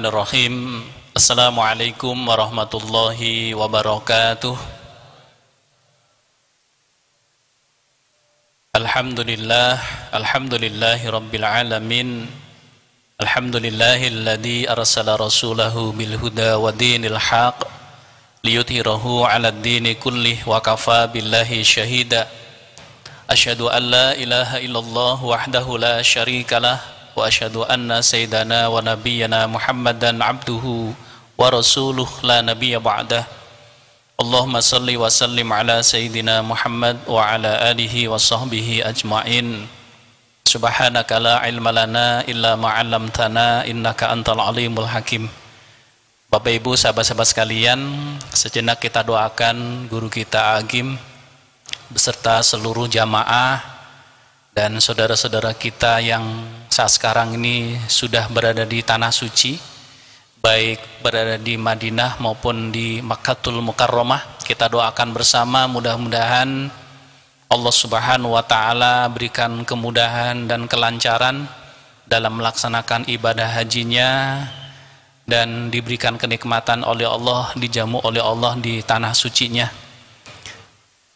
Bismillahirrahmanirrahim. Assalamualaikum warahmatullahi wabarakatuh. Alhamdulillahi rabbil alamin. Alhamdulillahilladzi arsala rasulahu bil huda wa dinil haq liyudhhirahu 'alad dini kullih wa kafa billahi syahida. Asyhadu an la ilaha illallah wahdahu la syarikalah wa asyhadu anna sayyidana wa nabiyyana Muhammadan abduhu wa rasuluh la nabiyya ba'dah. Allahumma salli wa sallim ala sayyidina Muhammad wa ala alihi wa sahbihi ajma'in. Subhanaka la ilma lana illa ma 'allamtana innaka antal alimul hakim. Bapak Ibu, sahabat-sahabat sekalian, sejenak kita doakan guru kita Agim beserta seluruh jamaah dan saudara-saudara kita yang saat sekarang ini sudah berada di tanah suci, baik berada di Madinah maupun di Makkatul Mukarramah. Kita doakan bersama, mudah-mudahan Allah Subhanahu wa Ta'ala berikan kemudahan dan kelancaran dalam melaksanakan ibadah hajinya dan diberikan kenikmatan oleh Allah, dijamu oleh Allah di tanah sucinya.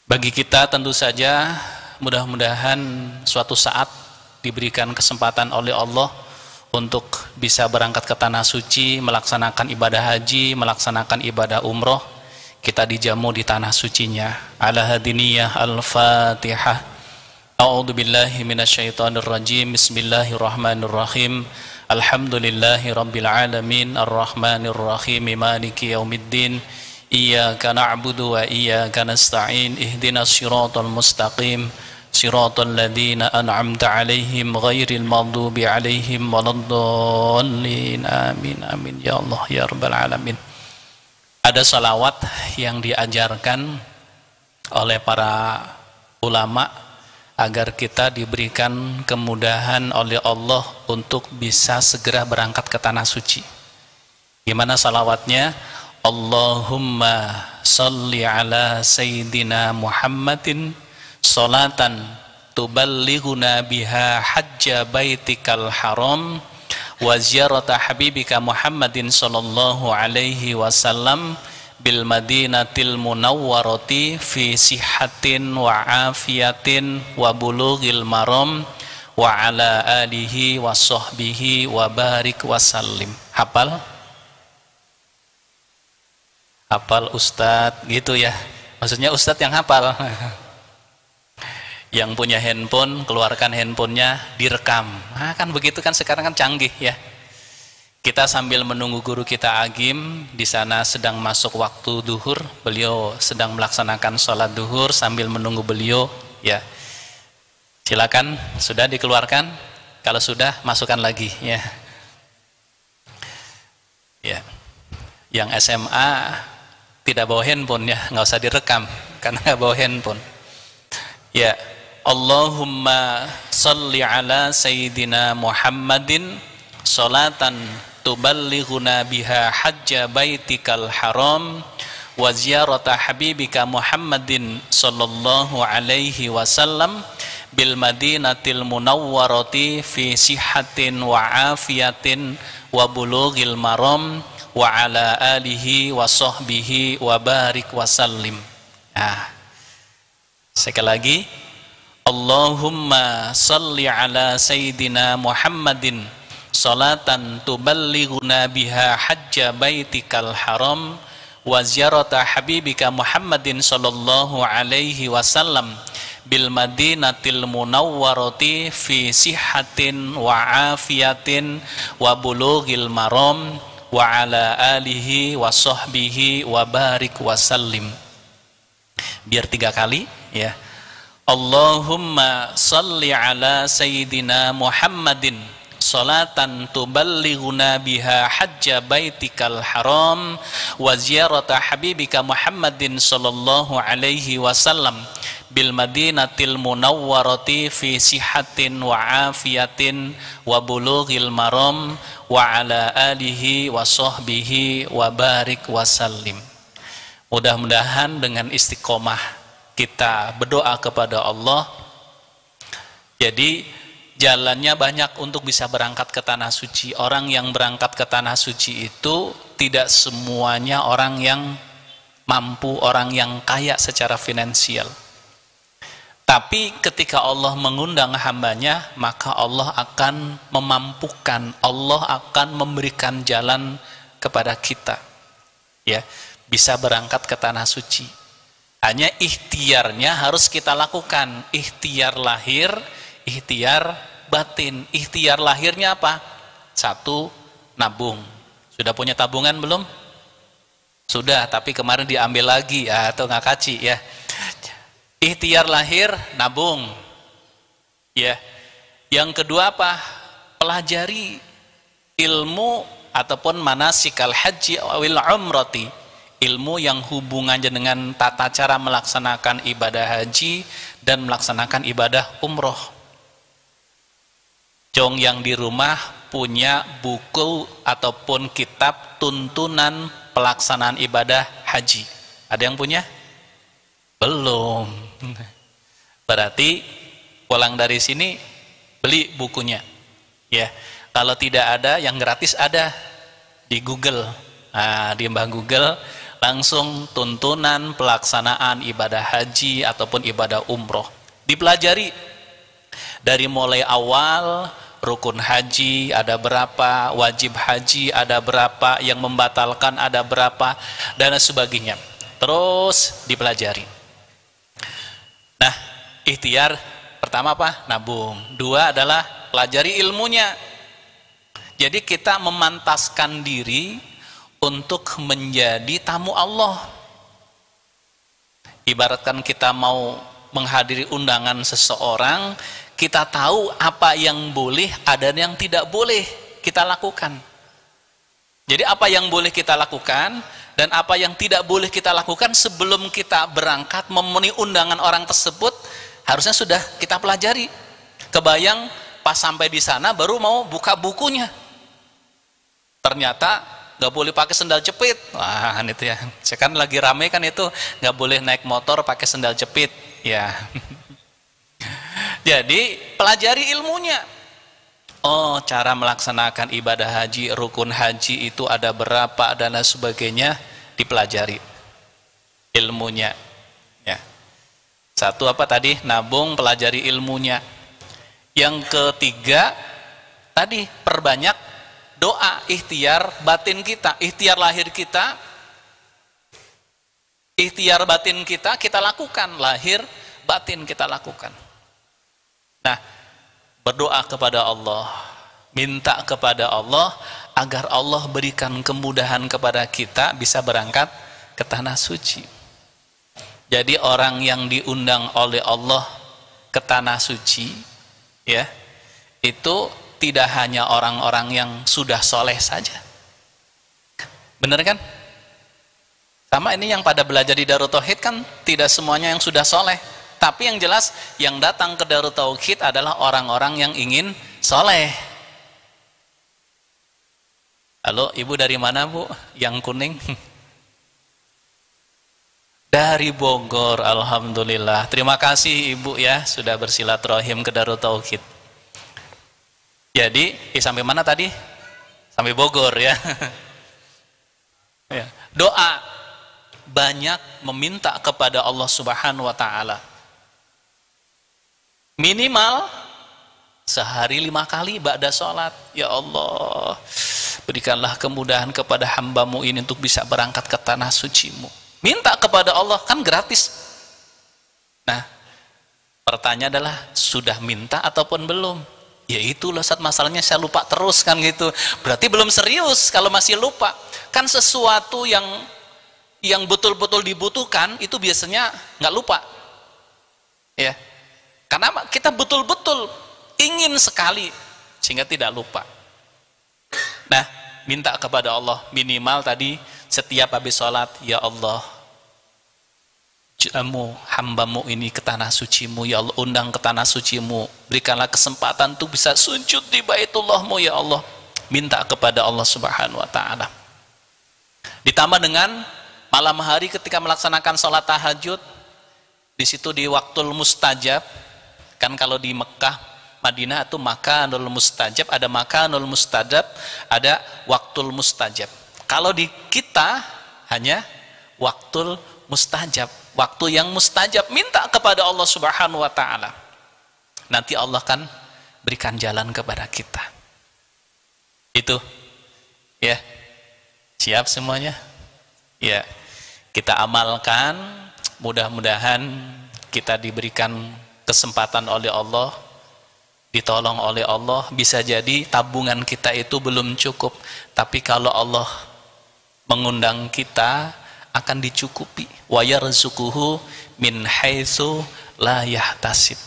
Bagi kita tentu saja mudah-mudahan suatu saat diberikan kesempatan oleh Allah untuk bisa berangkat ke tanah suci, melaksanakan ibadah haji, melaksanakan ibadah umroh. Kita dijamu di tanah sucinya. Ala hadiniyah al-Fatihah. A'udzu billahi minasyaitonir rajim. Bismillahirrahmanirrahim. Alhamdulillahi rabbil alamin, arrahmanir rahim, maliki yaumiddin. Iyyaka na'budu wa iyyaka nasta'in. Ihdinas siratal mustaqim. Siratal ladzina an'amta 'alaihim ghairil maghdubi 'alaihim waladdallin. Amin amin ya Allah ya rabbal alamin. Ada salawat yang diajarkan oleh para ulama agar kita diberikan kemudahan oleh Allah untuk bisa segera berangkat ke tanah suci. Gimana salawatnya? Allahumma salli ala sayyidina Muhammadin salatan tuballighuna biha hajja baitikal haram wa ziyarata habibika Muhammadin sallallahu alaihi wasallam bil madinatil munawwarati fi sihhatin wa afiyatin wa bulughil maram wa ala alihi wa sahbihi wa barik wasallim. Hafal? Hafal Ustadz gitu ya, maksudnya Ustadz yang hafal. Yang punya handphone, keluarkan handphonenya, direkam. Nah, kan begitu kan, sekarang kan canggih ya. Kita sambil menunggu guru kita Agim, di sana sedang masuk waktu duhur, beliau sedang melaksanakan sholat duhur sambil menunggu beliau ya. Silakan, sudah dikeluarkan? Kalau sudah, masukkan lagi ya. Ya. Yang SMA tidak bawa handphone ya, nggak usah direkam karena nggak bawa handphone. Ya, Allahumma salli ala sayyidina Muhammadin salatan tuballighuna biha hajja baitikal haram wa ziyarata habibika Muhammadin sallallahu alaihi wasallam bil madinatil munawwarati fi sihhatin wa afiyatin wa bulughil maram wa ala alihi wa sahbihi wa barik wasallim. Nah, sekali lagi, Allahumma salli ala sayyidina Muhammadin salatan tuballighuna biha hajja baitikal haram wa ziyarata habibika Muhammadin sallallahu alaihi wasallam bil madinatil munawwarati fi sihhatin wa afiyatin wa bulughil maram wa ala alihi wa sahbihi wa barik wasallim. Biar 3 kali ya. Allahumma salli ala sayyidina Muhammadin salatan tuballighuna biha hajja baitikal haram wa ziyarata habibika Muhammadin sallallahu alaihi wasallam bil madinatil munawwarati fi sihhatin wa afiyatin wa bulughil maram wa ala alihi wa sahbihi wa barik wasallim. Mudah-mudahan dengan istiqomah kita berdoa kepada Allah, jadi jalannya banyak untuk bisa berangkat ke tanah suci. Orang yang berangkat ke tanah suci itu tidak semuanya orang yang mampu, orang yang kaya secara finansial. Tapi ketika Allah mengundang hambanya, maka Allah akan memampukan, Allah akan memberikan jalan kepada kita, ya, bisa berangkat ke tanah suci. Hanya ikhtiarnya harus kita lakukan, ikhtiar lahir, ikhtiar batin. Ikhtiar lahirnya apa? Satu, nabung. Sudah punya tabungan belum? Sudah, tapi kemarin diambil lagi, atau nggak kaci, ya. Ikhtiar lahir, nabung, ya. Yang kedua apa? Pelajari ilmu ataupun manasikal haji awil umrati, ilmu yang hubungannya dengan tata cara melaksanakan ibadah haji dan melaksanakan ibadah umroh. Jong yang di rumah punya buku ataupun kitab tuntunan pelaksanaan ibadah haji, ada yang punya? Belum. Berarti pulang dari sini beli bukunya, ya. Kalau tidak ada, yang gratis ada di Google. Nah, di Mbah Google langsung tuntunan pelaksanaan ibadah haji ataupun ibadah umroh, dipelajari dari mulai awal. Rukun haji ada berapa, wajib haji ada berapa, yang membatalkan ada berapa, dan sebagainya. Terus dipelajari. Nah, ikhtiar pertama apa? Nabung. Dua adalah pelajari ilmunya. Jadi kita memantaskan diri untuk menjadi tamu Allah. Ibaratkan kita mau menghadiri undangan seseorang, kita tahu apa yang boleh, ada yang tidak boleh kita lakukan. Jadi apa yang boleh kita lakukan dan apa yang tidak boleh kita lakukan sebelum kita berangkat memenuhi undangan orang tersebut, harusnya sudah kita pelajari. Kebayang pas sampai di sana baru mau buka bukunya, ternyata nggak boleh pakai sendal jepit. Wah, itu ya, sekarang lagi rame kan itu, nggak boleh naik motor pakai sendal jepit, ya. Jadi pelajari ilmunya. Oh, cara melaksanakan ibadah haji, rukun haji itu ada berapa dan lain sebagainya, dipelajari ilmunya, ya. Satu apa tadi? Nabung, pelajari ilmunya. Yang ketiga tadi, perbanyak doa, ikhtiar batin kita, ikhtiar lahir kita, ikhtiar batin kita lakukan, lahir batin kita lakukan. Nah, berdoa kepada Allah, minta kepada Allah agar Allah berikan kemudahan kepada kita bisa berangkat ke tanah suci. Jadi orang yang diundang oleh Allah ke tanah suci, ya, itu tidak hanya orang-orang yang sudah soleh saja. Benar kan? Sama ini yang pada belajar di Darut Tauhid kan tidak semuanya yang sudah soleh. Tapi yang jelas yang datang ke Darut Tauhid adalah orang-orang yang ingin soleh. Halo, ibu dari mana bu? Yang kuning? Dari Bogor, alhamdulillah. Terima kasih ibu ya sudah bersilaturahim ke Darut Tauhid. Jadi sampai mana tadi? Sampai Bogor ya. Doa, banyak meminta kepada Allah Subhanahu wa Ta'ala. Minimal sehari 5 kali ba'da sholat. Ya Allah, berikanlah kemudahan kepada hambamu ini untuk bisa berangkat ke tanah sucimu. Minta kepada Allah, kan gratis. Nah, pertanyaan adalah sudah minta ataupun belum? Ya itu loh, saat masalahnya saya lupa terus kan gitu. Berarti belum serius kalau masih lupa. Kan sesuatu yang betul-betul dibutuhkan itu biasanya nggak lupa, ya. Karena kita betul-betul ingin sekali sehingga tidak lupa. Nah, minta kepada Allah minimal tadi setiap habis sholat, ya Allah, hambamu ini ke tanah sucimu, ya Allah, undang ke tanah sucimu, berikanlah kesempatan untuk bisa sujud di Baitullahmu, ya Allah. Minta kepada Allah Subhanahu wa Ta'ala. Ditambah dengan malam hari ketika melaksanakan sholat tahajud, di situ di waktul mustajab. Kan kalau di Mekah Madinah itu makanul mustajab, ada makanul mustajab, ada waktul mustajab. Kalau di kita hanya waktul mustajab, waktu yang mustajab, minta kepada Allah Subhanahu wa taala. Nanti Allah kan berikan jalan kepada kita. Itu ya. Siap semuanya? Ya. Kita amalkan, mudah-mudahan kita diberikan kesempatan oleh Allah, ditolong oleh Allah. Bisa jadi tabungan kita itu belum cukup, tapi kalau Allah mengundang kita akan dicukupi. Wa yarzuquhu min haitsu la yahtasib.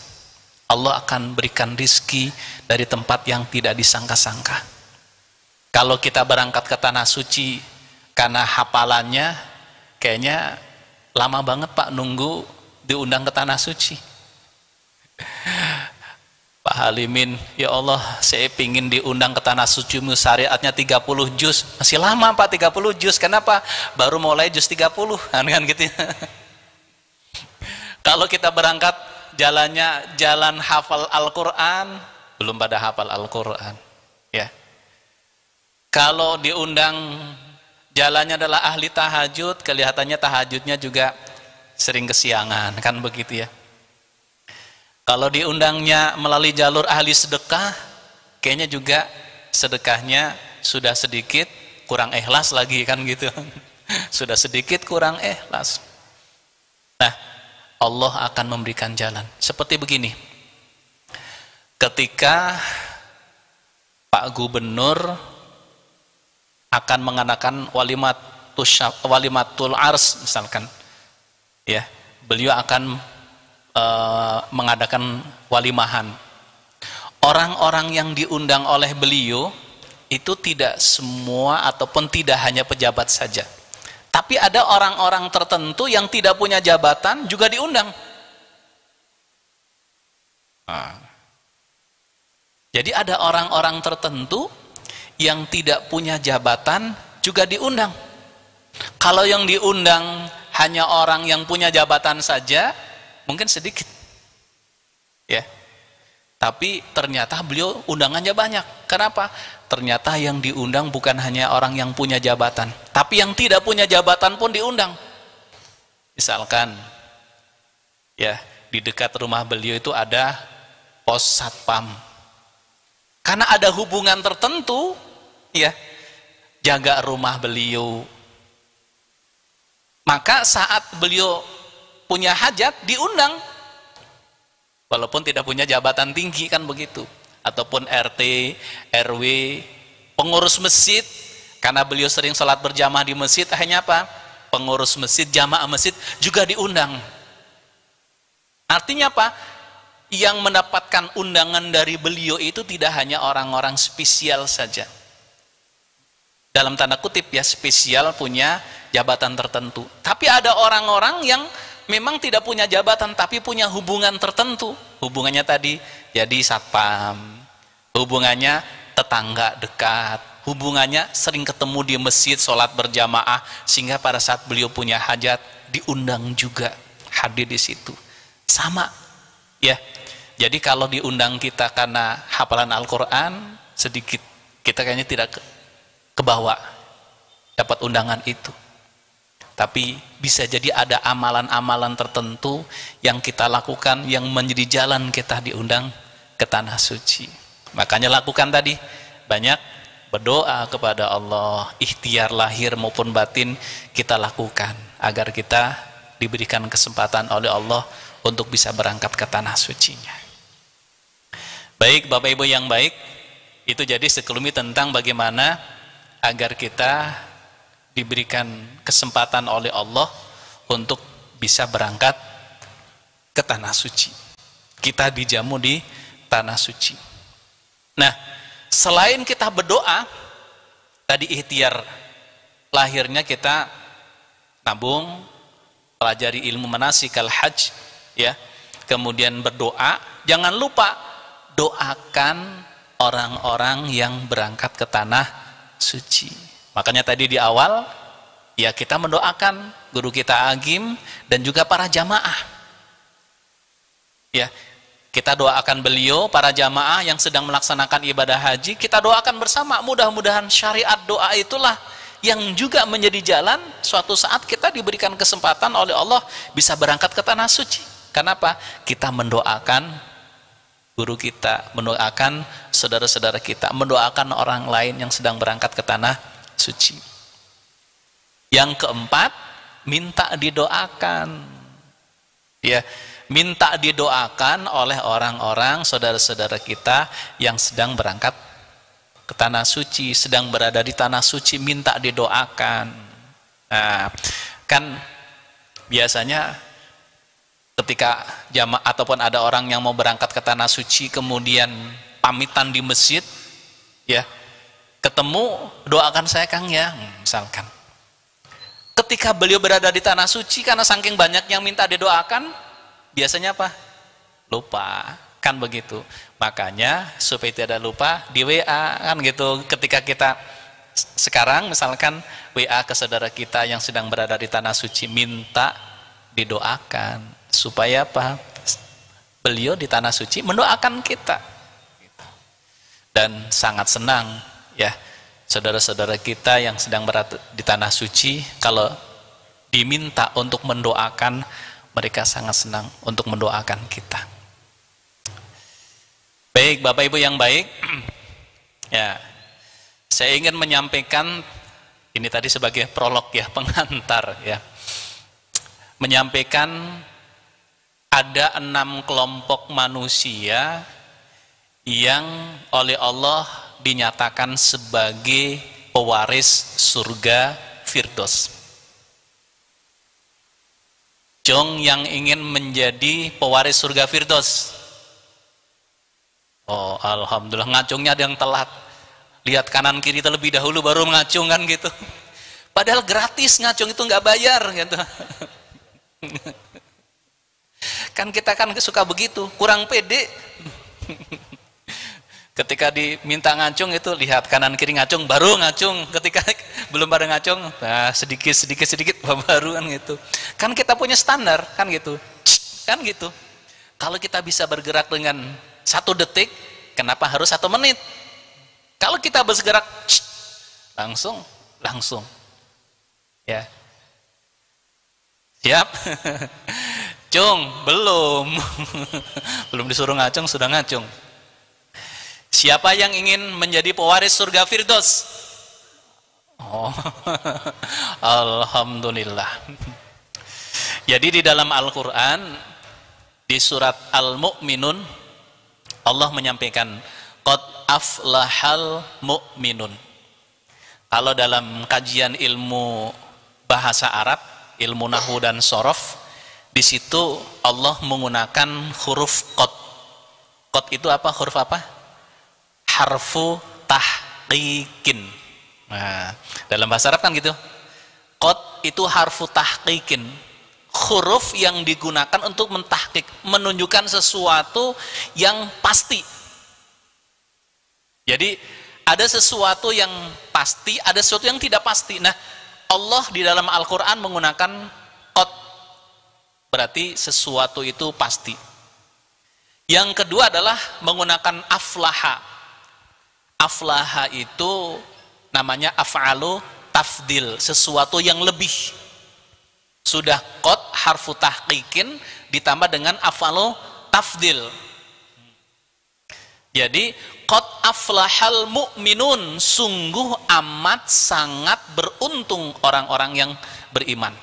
Allah akan berikan rizki dari tempat yang tidak disangka-sangka. Kalau kita berangkat ke tanah suci karena hafalannya, kayaknya lama banget Pak nunggu diundang ke tanah suci. Pak Halimin, ya Allah, saya pingin diundang ke tanah suci, syariatnya 30 juz. Masih lama Pak 30 juz. Kenapa? Baru mulai juz 30 kan gitu. Kalau kita berangkat jalannya jalan hafal Al-Qur'an, belum pada hafal Al-Qur'an. Ya. Kalau diundang jalannya adalah ahli tahajud, kelihatannya tahajudnya juga sering kesiangan, kan begitu ya. Kalau diundangnya melalui jalur ahli sedekah, kayaknya juga sedekahnya sudah sedikit kurang ikhlas lagi, kan gitu. Sudah sedikit kurang ikhlas. Nah, Allah akan memberikan jalan. Seperti begini. Ketika Pak Gubernur akan mengadakan walimatul ars misalkan, ya, beliau akan mengadakan walimahan. Orang-orang yang diundang oleh beliau itu tidak semua ataupun tidak hanya pejabat saja, tapi ada orang-orang tertentu yang tidak punya jabatan juga diundang. Jadi ada orang-orang tertentu yang tidak punya jabatan juga diundang. Kalau yang diundang hanya orang yang punya jabatan saja, mungkin sedikit. Ya. Tapi ternyata beliau undangannya banyak. Kenapa? Ternyata yang diundang bukan hanya orang yang punya jabatan, tapi yang tidak punya jabatan pun diundang. Misalkan ya, di dekat rumah beliau itu ada pos satpam. Karena ada hubungan tertentu, ya, jaga rumah beliau, maka saat beliau punya hajat diundang, walaupun tidak punya jabatan tinggi, kan begitu. Ataupun RT, RW, pengurus masjid, karena beliau sering sholat berjamaah di masjid, akhirnya apa? Pengurus masjid, jamaah masjid juga diundang. Artinya apa? Yang mendapatkan undangan dari beliau itu tidak hanya orang-orang spesial saja, dalam tanda kutip ya, spesial punya jabatan tertentu, tapi ada orang-orang yang memang tidak punya jabatan tapi punya hubungan tertentu. Hubungannya tadi jadi satpam, hubungannya tetangga dekat, hubungannya sering ketemu di masjid sholat berjamaah, sehingga pada saat beliau punya hajat diundang juga hadir di situ. Sama ya. Jadi kalau diundang kita karena hafalan Al-Quran sedikit, kita kayaknya tidak kebawa dapat undangan itu. Tapi bisa jadi ada amalan-amalan tertentu yang kita lakukan yang menjadi jalan kita diundang ke tanah suci. Makanya lakukan tadi, banyak berdoa kepada Allah, ikhtiar lahir maupun batin kita lakukan agar kita diberikan kesempatan oleh Allah untuk bisa berangkat ke tanah sucinya. Baik Bapak Ibu yang baik, itu jadi sekelumit tentang bagaimana agar kita diberikan kesempatan oleh Allah untuk bisa berangkat ke tanah suci. Kita dijamu di tanah suci. Nah, selain kita berdoa, tadi ikhtiar lahirnya kita nabung, pelajari ilmu manasikal hajj, ya, kemudian berdoa. Jangan lupa doakan orang-orang yang berangkat ke tanah suci. Makanya tadi di awal ya kita mendoakan guru kita Agim dan juga para jamaah. Ya, Kita doakan beliau, para jamaah yang sedang melaksanakan ibadah haji, kita doakan bersama. Mudah-mudahan syariat doa itulah yang juga menjadi jalan suatu saat kita diberikan kesempatan oleh Allah bisa berangkat ke tanah suci. Kenapa? Kita mendoakan guru kita, mendoakan saudara-saudara kita, mendoakan orang lain yang sedang berangkat ke tanah suci. Yang keempat, minta didoakan. Ya, minta didoakan oleh orang-orang saudara-saudara kita yang sedang berangkat ke tanah suci, sedang berada di tanah suci, minta didoakan. Nah, kan biasanya ketika jamaah ataupun ada orang yang mau berangkat ke tanah suci kemudian pamitan di masjid, ya, ketemu, doakan saya Kang ya, misalkan. Ketika beliau berada di tanah suci, karena saking banyak yang minta didoakan, biasanya apa? Lupa, kan begitu. Makanya supaya tidak lupa, di WA kan gitu. Ketika kita sekarang misalkan WA ke saudara kita yang sedang berada di tanah suci, minta didoakan supaya apa? Beliau di tanah suci mendoakan kita. Dan sangat senang ya, saudara-saudara kita yang sedang berada di tanah suci, kalau diminta untuk mendoakan, mereka sangat senang untuk mendoakan kita. Baik, Bapak Ibu yang baik, ya, saya ingin menyampaikan ini tadi sebagai prolog ya, pengantar ya, menyampaikan ada 6 kelompok manusia yang oleh Allah dinyatakan sebagai pewaris surga Firdaus. Jong yang ingin menjadi pewaris surga Firdaus. Oh, alhamdulillah, ngacungnya ada yang telat. Lihat kanan kiri terlebih dahulu baru ngacung kan gitu. Padahal gratis ngacung itu nggak bayar gitu. Kan kita kan suka begitu, kurang pede. Ketika diminta ngacung itu lihat kanan kiri ngacung baru ngacung, ketika belum pada ngacung nah, sedikit baru kan gitu. Kan kita punya standar kan gitu. Kan gitu. Kalau kita bisa bergerak dengan 1 detik, kenapa harus 1 menit? Kalau kita bergerak langsung ya. Siap? Cung, belum disuruh ngacung sudah ngacung. Siapa yang ingin menjadi pewaris surga Firdaus? Oh, alhamdulillah. Jadi di dalam Al-Quran, di surat Al-Mu'minun, Allah menyampaikan, qad aflahal mu'minun. Kalau dalam kajian ilmu bahasa Arab, ilmu nahwu dan shorof, di situ Allah menggunakan huruf qad. Qad itu apa? Huruf apa? Harfu tahqiqin. Nah, dalam bahasa Arab kan gitu. Qad itu harfu tahqiqin. Huruf yang digunakan untuk mentahqiq, menunjukkan sesuatu yang pasti. Jadi ada sesuatu yang pasti, ada sesuatu yang tidak pasti. Nah, Allah di dalam Al-Quran menggunakan qad, berarti sesuatu itu pasti. Yang kedua adalah menggunakan aflaha. Aflaha itu namanya af'alu tafdil, sesuatu yang lebih. Sudah qad harfu tahqiqin ditambah dengan af'alu tafdil. Jadi qad aflahal mu'minun, sungguh amat sangat beruntung orang-orang yang beriman.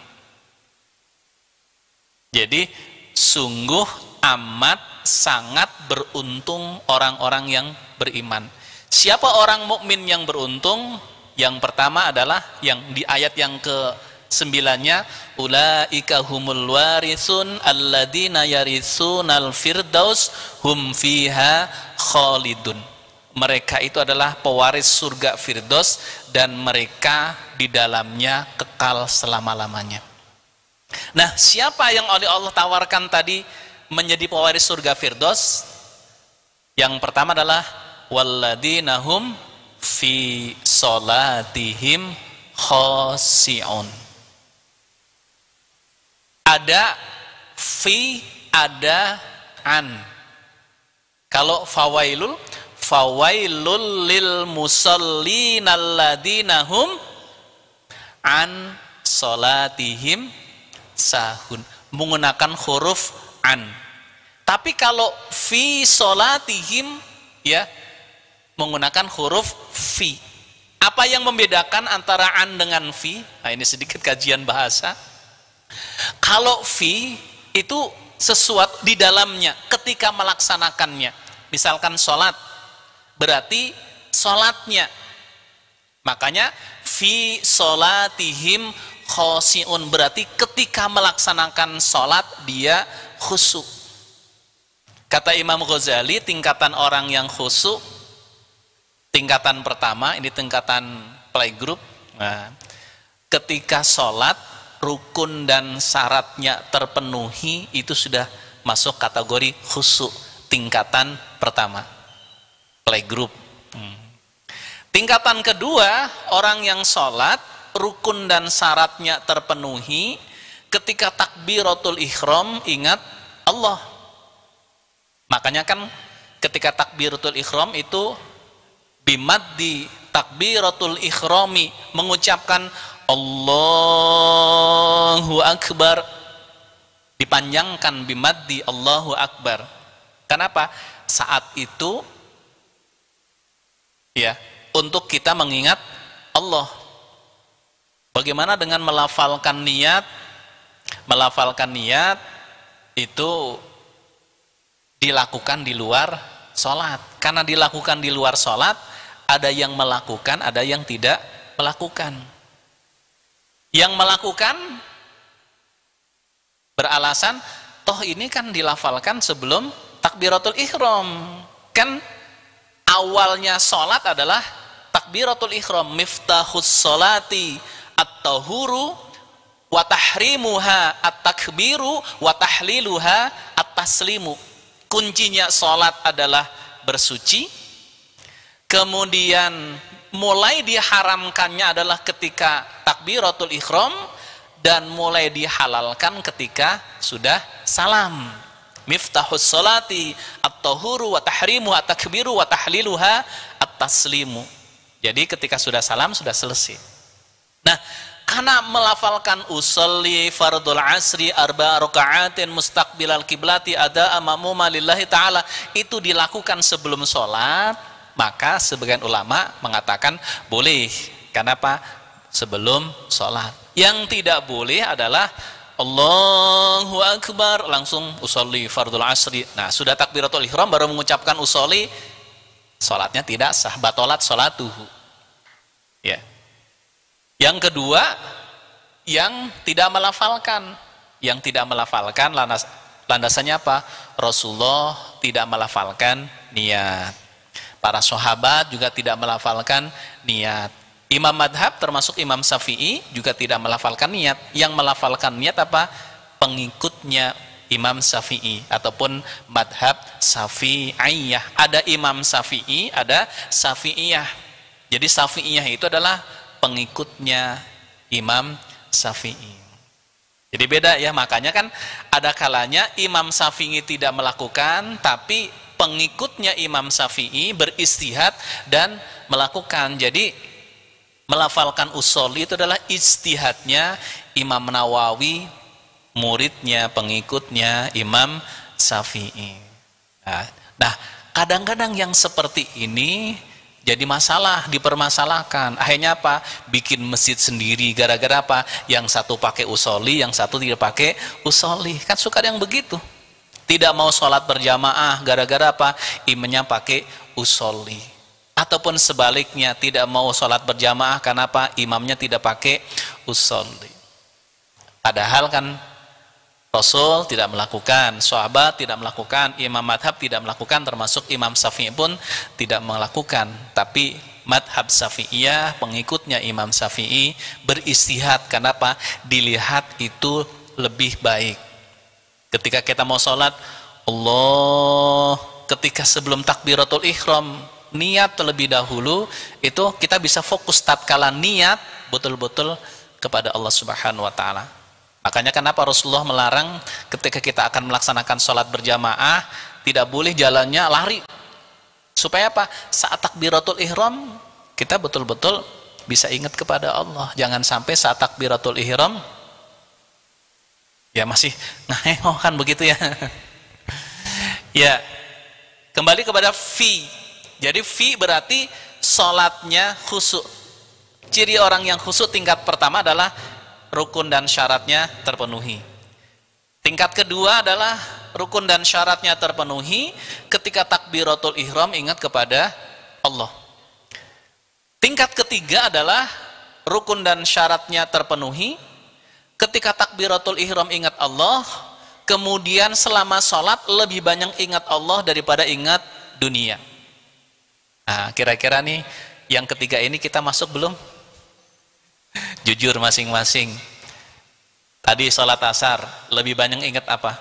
Jadi sungguh amat sangat beruntung orang-orang yang beriman. Siapa orang mukmin yang beruntung? Yang pertama adalah yang di ayat yang ke-9-nya, ulaika humul warisun alladzina yarisunal firdaus hum fiha khalidun. Mereka itu adalah pewaris surga Firdaus dan mereka di dalamnya kekal selama-lamanya. Nah, siapa yang oleh Allah tawarkan tadi menjadi pewaris surga Firdaus? Yang pertama adalah walladzina hum fi sholatihim khashi'un. Ada fi, ada an. Kalau fawailul lil musallin alladzina hum an salatihim sahun, menggunakan huruf an. Tapi kalau fi salatihim ya menggunakan huruf fi. Apa yang membedakan antara an dengan fi? Nah, ini sedikit kajian bahasa. Kalau fi itu sesuatu di dalamnya ketika melaksanakannya. Misalkan sholat, berarti sholatnya. Makanya fi sholatihim khosiun, berarti ketika melaksanakan sholat dia khusyuk. Kata Imam Ghazali, tingkatan orang yang khusyuk, tingkatan pertama, ini tingkatan playgroup. Nah, ketika sholat, rukun dan syaratnya terpenuhi, itu sudah masuk kategori khusyuk, tingkatan pertama, playgroup. Tingkatan kedua, orang yang sholat, rukun dan syaratnya terpenuhi, ketika takbiratul ihram ingat Allah. Makanya kan ketika takbiratul ihram itu bimaddi takbiratul ihrami, mengucapkan Allahu Akbar, dipanjangkan bimaddi Allahu Akbar. Kenapa? Saat itu ya untuk kita mengingat Allah. Bagaimana dengan melafalkan niat? Melafalkan niat itu dilakukan di luar sholat. Karena dilakukan di luar sholat, ada yang melakukan, ada yang tidak melakukan. Yang melakukan beralasan, toh ini kan dilafalkan sebelum takbiratul ihram. Kan awalnya sholat adalah takbiratul ihram, miftahus sholati at-tahuru wa tahrimuha at-takbiru wa tahliluha at-taslimu. Kuncinya sholat adalah bersuci, kemudian mulai diharamkannya adalah ketika takbiratul ihram, dan mulai dihalalkan ketika sudah salam. Miftahus sholati at-tahuru wa tahrimu at-takbiru wa tahliluha at-taslimu. Jadi ketika sudah salam sudah selesai. Nah, karena melafalkan usolli fardul asri arba raka'atin mustaqbilal kiblati ada amamuma lillahi ta'ala, itu dilakukan sebelum sholat, maka sebagian ulama mengatakan boleh. Kenapa? Sebelum sholat. Yang tidak boleh adalah Allahu Akbar langsung usolli fardul asri. Nah, sudah takbiratul ihram baru mengucapkan usolli, sholatnya tidak sah, batolat sholatuhu. Ya. Yang kedua, yang tidak melafalkan. Yang tidak melafalkan landasannya apa? Rasulullah tidak melafalkan niat. Para sahabat juga tidak melafalkan niat. Imam madhab termasuk Imam Syafi'i juga tidak melafalkan niat. Yang melafalkan niat apa? Pengikutnya Imam Syafi'i ataupun madhab Syafi'iyah. Ada Imam Syafi'i, ada Syafi'iyah. Jadi Syafi'iyah itu adalah pengikutnya Imam Syafi'i. Jadi beda ya, makanya kan ada kalanya Imam Syafi'i tidak melakukan, tapi pengikutnya Imam Syafi'i beristihad dan melakukan. Jadi melafalkan usholi itu adalah ijtihadnya Imam Nawawi, muridnya, pengikutnya Imam Syafi'i. Nah, kadang-kadang yang seperti ini jadi masalah, dipermasalahkan. Akhirnya apa? Bikin masjid sendiri. Gara-gara apa? Yang satu pakai usholi, yang satu tidak pakai usholi. Kan suka yang begitu. Tidak mau sholat berjamaah. Gara-gara apa? Imamnya pakai usholi. Ataupun sebaliknya, tidak mau sholat berjamaah. Karena apa? Imamnya tidak pakai usholi. Padahal kan Rasul tidak melakukan, sahabat tidak melakukan, imam madhab tidak melakukan, termasuk Imam Syafi'i pun tidak melakukan. Tapi madhab Syafi'iyah, pengikutnya Imam Syafi'i beristihad. Kenapa? Dilihat itu lebih baik. Ketika kita mau sholat, Allah, ketika sebelum takbiratul ihram, niat terlebih dahulu, itu kita bisa fokus tatkala niat betul-betul kepada Allah Subhanahu wa Ta'ala. Makanya kenapa Rasulullah melarang ketika kita akan melaksanakan sholat berjamaah, tidak boleh jalannya lari. Supaya apa? Saat takbiratul ihram, kita betul-betul bisa ingat kepada Allah. Jangan sampai saat takbiratul ihram, ya masih ngehong kan begitu ya. Ya, kembali kepada fi. Jadi fi berarti sholatnya khusyuk. Ciri orang yang khusyuk tingkat pertama adalah rukun dan syaratnya terpenuhi. Tingkat kedua adalah rukun dan syaratnya terpenuhi ketika takbiratul ihram ingat kepada Allah. Tingkat ketiga adalah rukun dan syaratnya terpenuhi ketika takbiratul ihram ingat Allah, kemudian selama sholat lebih banyak ingat Allah daripada ingat dunia. Nah, kira-kira nih yang ketiga ini kita masuk belum? Jujur masing-masing. Tadi sholat asar lebih banyak ingat apa?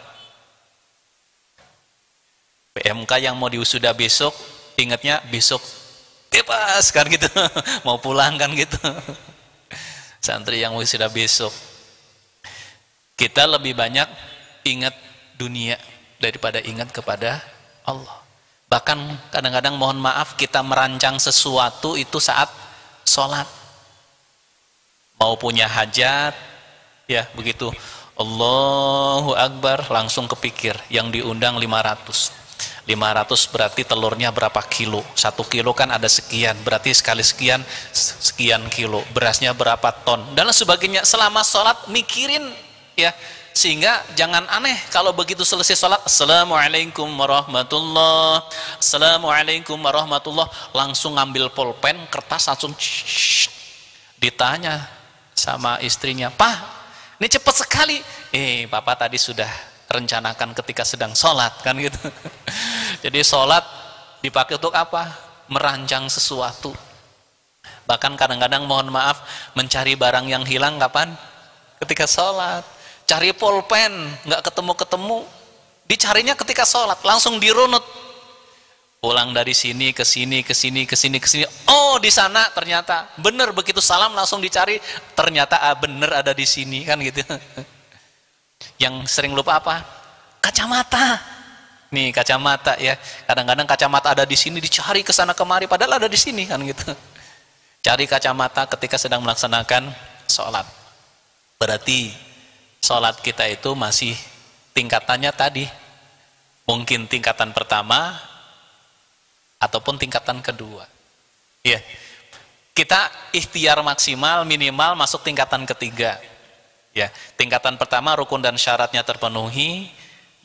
PMK yang mau diwisuda besok, ingatnya besok bebas kan gitu. Mau pulang kan gitu. Santri yang wisuda besok, kita lebih banyak ingat dunia daripada ingat kepada Allah. Bahkan kadang-kadang mohon maaf kita merancang sesuatu itu saat sholat. Mau punya hajat, ya begitu Allahu Akbar langsung kepikir yang diundang 500 berarti telurnya berapa kilo, 1 kilo kan ada sekian, berarti sekali sekian sekian kilo, berasnya berapa ton dan sebagainya. Selama sholat mikirin ya, sehingga jangan aneh kalau begitu selesai sholat Assalamualaikum warahmatullah, Assalamualaikum warahmatullah, langsung ngambil pulpen kertas langsung ditanya sama istrinya, "Pak, ini cepat sekali." Papa tadi sudah rencanakan ketika sedang sholat kan gitu. Jadi sholat dipakai untuk apa? Merancang sesuatu. Bahkan kadang-kadang mohon maaf mencari barang yang hilang kapan? Ketika sholat. Cari pulpen nggak ketemu-ketemu, dicarinya ketika sholat, langsung dirunut. Pulang dari sini ke sini ke sini ke sini ke sini, oh di sana ternyata bener, begitu salam langsung dicari, ternyata bener ada di sini kan gitu. Yang sering lupa apa? Kacamata. Nih kacamata ya, kadang-kadang kacamata ada di sini dicari ke sana kemari padahal ada di sini kan gitu. Cari kacamata ketika sedang melaksanakan sholat. Berarti sholat kita itu masih tingkatannya tadi, mungkin tingkatan pertama ataupun tingkatan kedua. Ya, kita ikhtiar maksimal minimal masuk tingkatan ketiga. Ya, tingkatan pertama rukun dan syaratnya terpenuhi.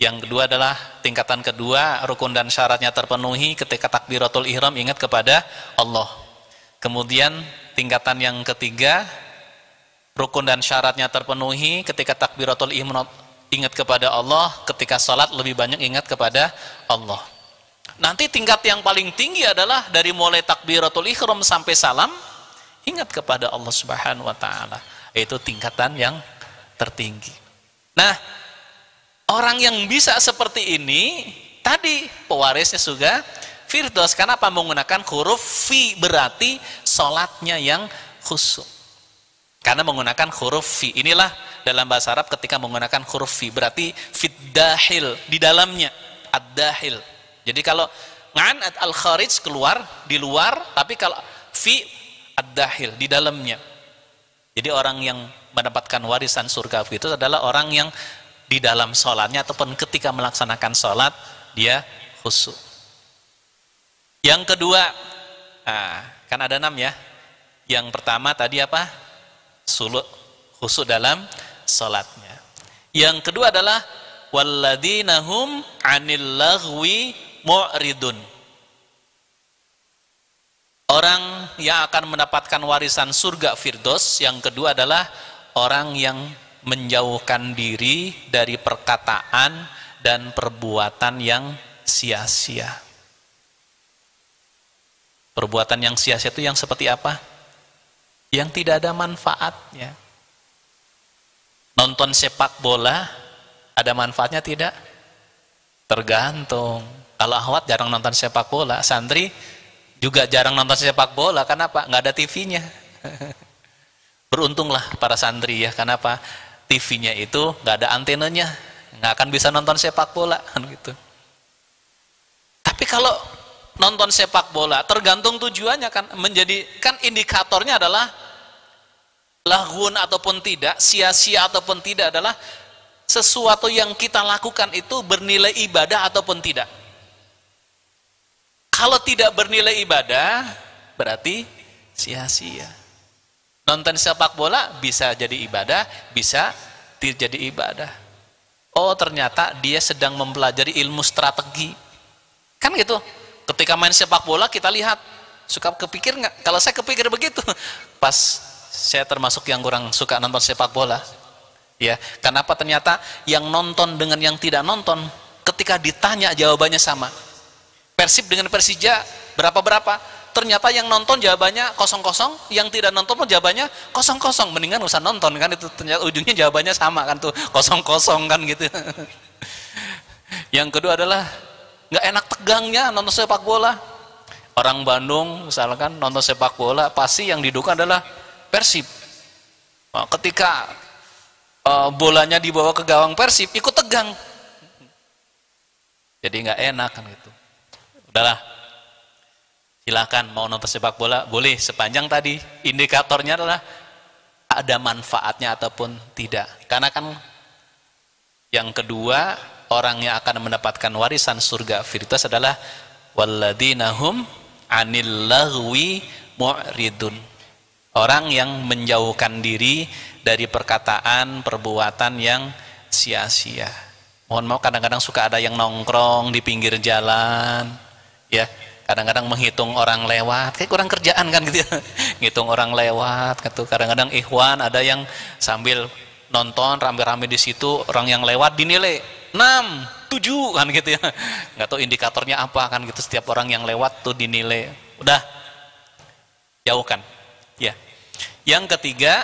Yang kedua adalah tingkatan kedua rukun dan syaratnya terpenuhi ketika takbiratul ihram ingat kepada Allah. Kemudian tingkatan yang ketiga rukun dan syaratnya terpenuhi ketika takbiratul ihram ingat kepada Allah, ketika salat lebih banyak ingat kepada Allah. Nanti tingkat yang paling tinggi adalah dari mulai takbiratul ihram sampai salam ingat kepada Allah Subhanahu wa taala. Itu tingkatan yang tertinggi. Nah, orang yang bisa seperti ini tadi pewarisnya juga firdos. Kenapa menggunakan huruf fi? Berarti salatnya yang khusyuk. Karena menggunakan huruf fi. Inilah dalam bahasa Arab ketika menggunakan huruf fi berarti fit dahil, di dalamnya, ad-dahil. Jadi kalau ngan al-kharij keluar, di luar, tapi kalau fi ad-dahil, di dalamnya. Jadi orang yang mendapatkan warisan surga itu adalah orang yang di dalam sholatnya ataupun ketika melaksanakan sholat dia khusyuk. Yang kedua, kan ada 6 ya. Yang pertama tadi apa? Khusyuk dalam sholatnya. Yang kedua adalah walladzina hum 'anil laghwi mu'ridun. Orang yang akan mendapatkan warisan surga firdos yang kedua adalah orang yang menjauhkan diri dari perkataan dan perbuatan yang sia-sia. Perbuatan yang sia-sia itu yang seperti apa? Yang tidak ada manfaatnya. Nonton sepak bola ada manfaatnya tidak? Tergantung. Kalau akhwat jarang nonton sepak bola, santri juga jarang nonton sepak bola. Kenapa? Nggak ada TV-nya. Beruntunglah para santri ya. Kenapa? TV-nya itu nggak ada antenanya, nggak akan bisa nonton sepak bola kan gitu. Tapi kalau nonton sepak bola tergantung tujuannya kan, menjadikan indikatornya adalah laghun ataupun tidak, sia-sia ataupun tidak, adalah sesuatu yang kita lakukan itu bernilai ibadah ataupun tidak. Kalau tidak bernilai ibadah berarti sia-sia. Nonton sepak bola bisa jadi ibadah, bisa tidak jadi ibadah. Oh, ternyata dia sedang mempelajari ilmu strategi. Kan gitu. Ketika main sepak bola kita lihat, suka kepikir nggak? Kalau saya kepikir begitu. Pas saya termasuk yang kurang suka nonton sepak bola. Ya, kenapa ternyata yang nonton dengan yang tidak nonton ketika ditanya jawabannya sama. Persib dengan Persija berapa-berapa? Ternyata yang nonton jawabannya 0-0, yang tidak nonton pun jawabannya 0-0. Mendingan usah nonton kan, itu ternyata ujungnya jawabannya sama kan tuh, 0-0 kan gitu. Yang kedua adalah nggak enak tegangnya nonton sepak bola. Orang Bandung misalkan nonton sepak bola pasti yang didukung adalah Persib. Nah, ketika bolanya dibawa ke gawang Persib ikut tegang, jadi nggak enak kan gitu. Udahlah, silakan mau nonton sepak bola boleh, sepanjang tadi indikatornya adalah ada manfaatnya ataupun tidak. Karena kan yang kedua, orang yang akan mendapatkan warisan surga firdaus adalah walladzinahum 'anil laghwi mu'ridun. Orang yang menjauhkan diri dari perkataan, perbuatan yang sia-sia. Mohon maaf, kadang-kadang suka ada yang nongkrong di pinggir jalan, ya. Kadang-kadang menghitung orang lewat, kayak kurang kerjaan kan gitu ya. Ngitung orang lewat gitu. Kadang-kadang ikhwan ada yang sambil nonton rame-rame di situ, orang yang lewat dinilai 6, 7 kan gitu ya. Nggak tahu indikatornya apa kan gitu, setiap orang yang lewat tuh dinilai. Udah, jauhkan. Ya. Yang ketiga,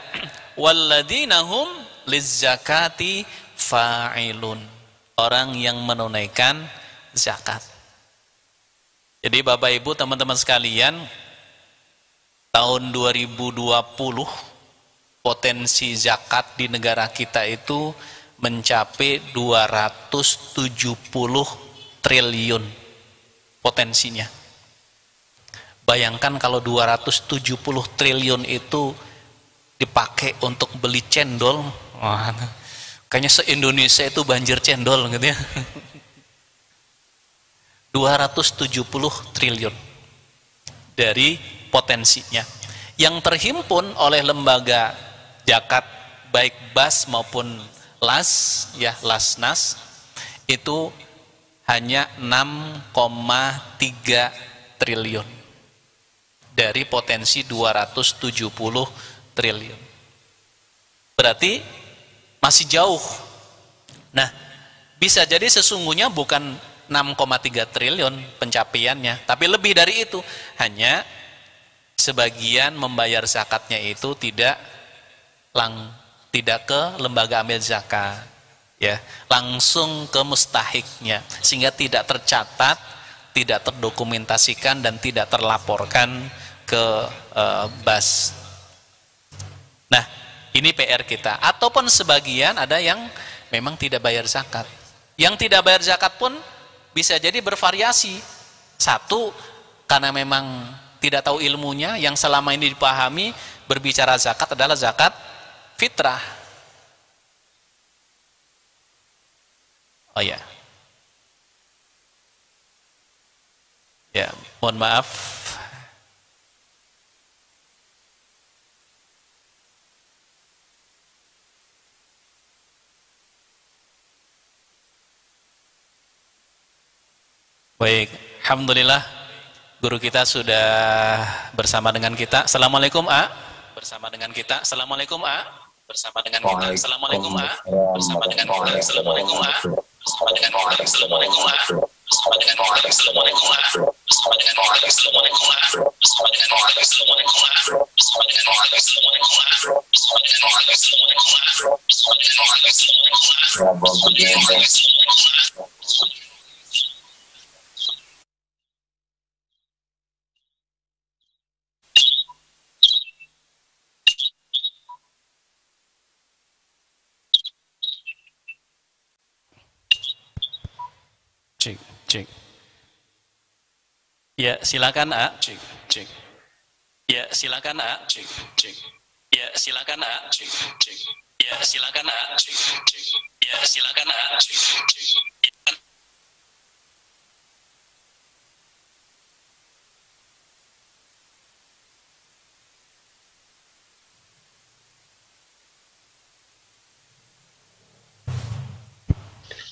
walladzinahum lizzakati fa'ilun. Orang yang menunaikan zakat. Jadi Bapak Ibu teman-teman sekalian, tahun 2020 potensi zakat di negara kita itu mencapai 270 triliun potensinya. Bayangkan kalau 270 triliun itu dipakai untuk beli cendol, wah, kayaknya se-Indonesia itu banjir cendol gitu ya. 270 triliun dari potensinya yang terhimpun oleh lembaga zakat baik BAS maupun LAS, ya LASNAS, itu hanya 6,3 triliun dari potensi 270 triliun. Berarti masih jauh. Nah, bisa jadi sesungguhnya bukan 6,3 triliun pencapaiannya, tapi lebih dari itu. Hanya sebagian membayar zakatnya itu tidak ke lembaga amil zakat, ya, langsung ke mustahiknya, sehingga tidak tercatat, tidak terdokumentasikan, dan tidak terlaporkan ke BAS. Nah, ini PR kita. Ataupun sebagian ada yang memang tidak bayar zakat. Yang tidak bayar zakat pun bisa jadi bervariasi. Satu, karena memang tidak tahu ilmunya, yang selama ini dipahami berbicara zakat adalah zakat fitrah. Oh ya. Ya, mohon maaf. Baik, alhamdulillah guru kita sudah bersama dengan kita. Assalamualaikum A. Bersama dengan kita. Assalamualaikum A. Bersama dengan kita. Assalamualaikum A. Bersama dengan kita. Assalamualaikum A. Bersama dengan kita. Assalamualaikum A. Bersama dengan kita. Assalamualaikum A. Bersama dengan kita. Assalamualaikum A. Bersama dengan kita. Assalamualaikum A. Bersama dengan kita. Assalamualaikum A. Bersama dengan kita. Assalamualaikum A. Bersama dengan kita. Assalamualaikum A. Cek, cek. Ya, silakan A. Cek, cek. Ya, silakan A. Cek, cek. Ya, silakan A. Cek, cek. Ya, silakan A. Cek, cek. Ya, silakan A. Cek, cek.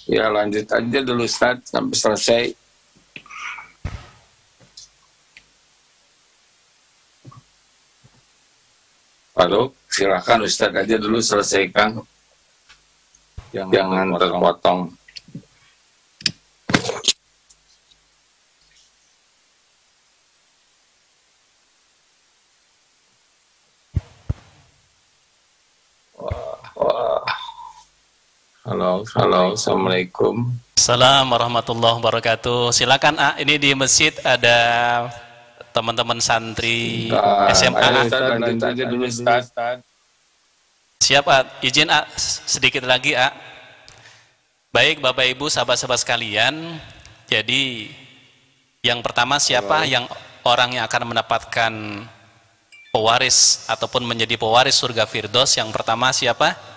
Ya lanjut aja dulu Ustaz sampai selesai. Halo, silakan Ustaz aja dulu selesaikan. Jangan terpotong. Wah. Halo, assalamualaikum. Assalamualaikum warahmatullahi wabarakatuh. Silakan A. Ini di masjid ada teman-teman santri SMA. Ayo Ustaz, lanjut aja dulu Ustaz. Siap A. Izin A. Sedikit lagi A. Baik Bapak Ibu sahabat-sahabat sekalian. Jadi yang pertama siapa yang orang yang akan mendapatkan pewaris ataupun menjadi pewaris surga Firdaus? Yang pertama siapa?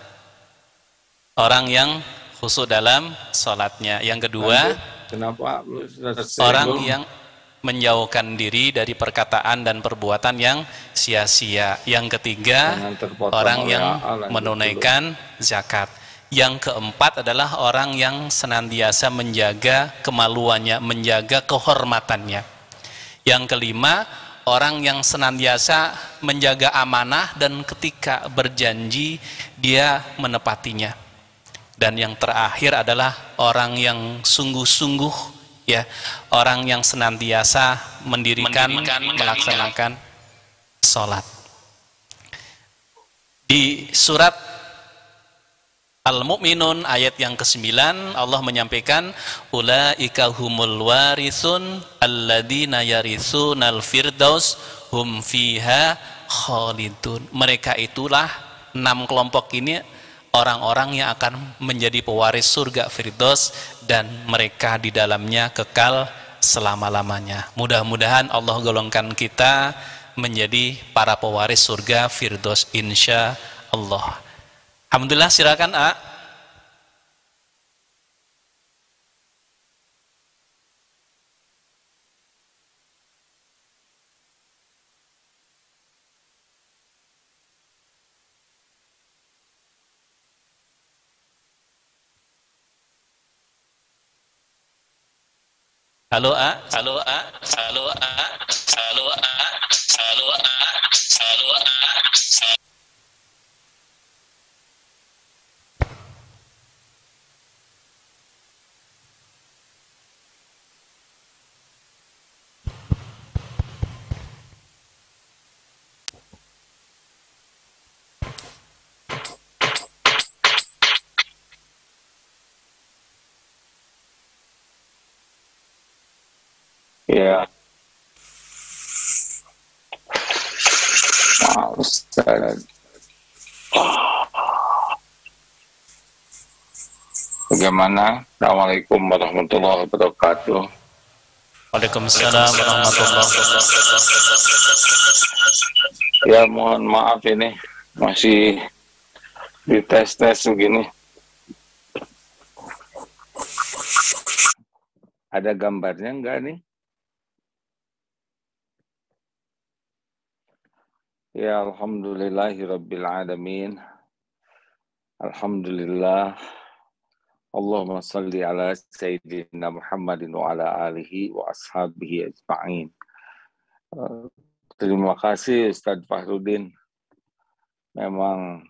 Orang yang khusyuk dalam sholatnya. Yang kedua, kenapa orang yang menjauhkan diri dari perkataan dan perbuatan yang sia-sia. Yang ketiga, orang yang menunaikan zakat. Yang keempat adalah orang yang senantiasa menjaga kemaluannya, menjaga kehormatannya. Yang kelima, orang yang senantiasa menjaga amanah dan ketika berjanji dia menepatinya. Dan yang terakhir adalah orang yang sungguh-sungguh, ya, orang yang senantiasa melaksanakan sholat. Di surat Al-Mu'minun ayat yang ke-9 Allah menyampaikan ulaika humul warithun alladzina yaritsunal firdaus hum fiha khalidun. Mereka itulah 6 kelompok ini orang-orang yang akan menjadi pewaris surga Firdaus dan mereka di dalamnya kekal selama-lamanya. Mudah-mudahan Allah golongkan kita menjadi para pewaris surga Firdaus insya Allah. Alhamdulillah, silakan A. Halo A, halo A, halo A, halo A, halo A, halo A. Ya. Ustaz. Bagaimana? Assalamualaikum warahmatullahi wabarakatuh. Waalaikumsalam warahmatullahi wabarakatuh. Ya mohon maaf ini masih dites-tes begini. Ada gambarnya enggak nih? Ya alhamdulillahirabbil alamin. Alhamdulillah. Allahumma salli ala sayyidina Muhammadin wa ala alihi wa ashabihi ajma'in. Terima kasih Ustadz Fahrudin. Memang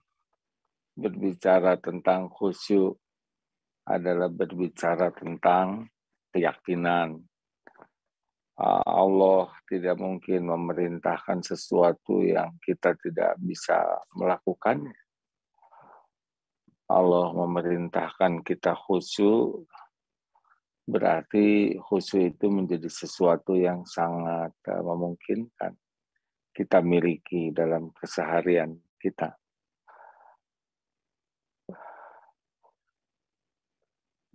berbicara tentang khusyuk adalah berbicara tentang keyakinan. Allah tidak mungkin memerintahkan sesuatu yang kita tidak bisa melakukannya. Allah memerintahkan kita khusyuk, berarti khusyuk itu menjadi sesuatu yang sangat memungkinkan kita miliki dalam keseharian kita.